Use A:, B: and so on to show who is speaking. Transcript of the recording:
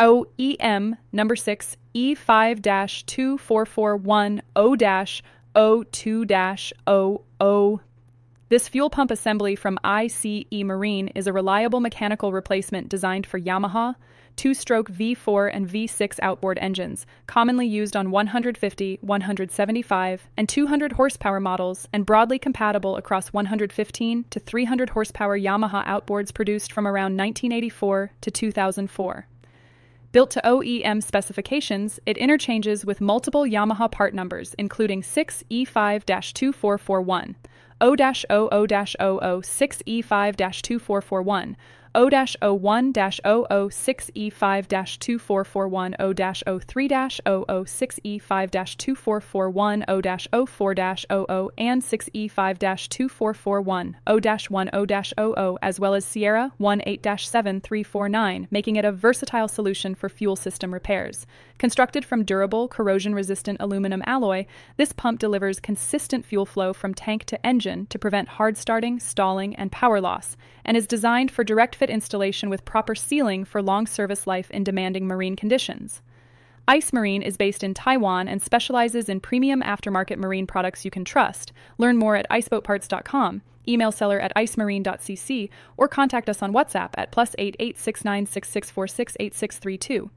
A: OEM number 6E5-24410-02-00. This fuel pump assembly from ICE Marine is a reliable mechanical replacement designed for Yamaha, two-stroke V4 and V6 outboard engines, commonly used on 150, 175, and 200 horsepower models, and broadly compatible across 115 to 300 horsepower Yamaha outboards produced from around 1984 to 2004. Built to OEM specifications, it interchanges with multiple Yamaha part numbers, including 6E5-2441, 0-00-00 6E5-2441, 0-01-00 6E5-2441, 0-03-00 6E5-2441, 0-04-00 and 6E5-2441, 0-10-00, as well as Sierra 18-7349, making it a versatile solution for fuel system repairs. Constructed from durable, corrosion-resistant aluminum alloy, this pump delivers consistent fuel flow from tank to engine to prevent hard starting, stalling, and power loss, and is designed for direct fit installation with proper sealing for long service life in demanding marine conditions. ICE Marine is based in Taiwan and specializes in premium aftermarket marine products you can trust. Learn more at iceboatparts.com, email seller at icemarine.cc, or contact us on WhatsApp at +88 6966468632.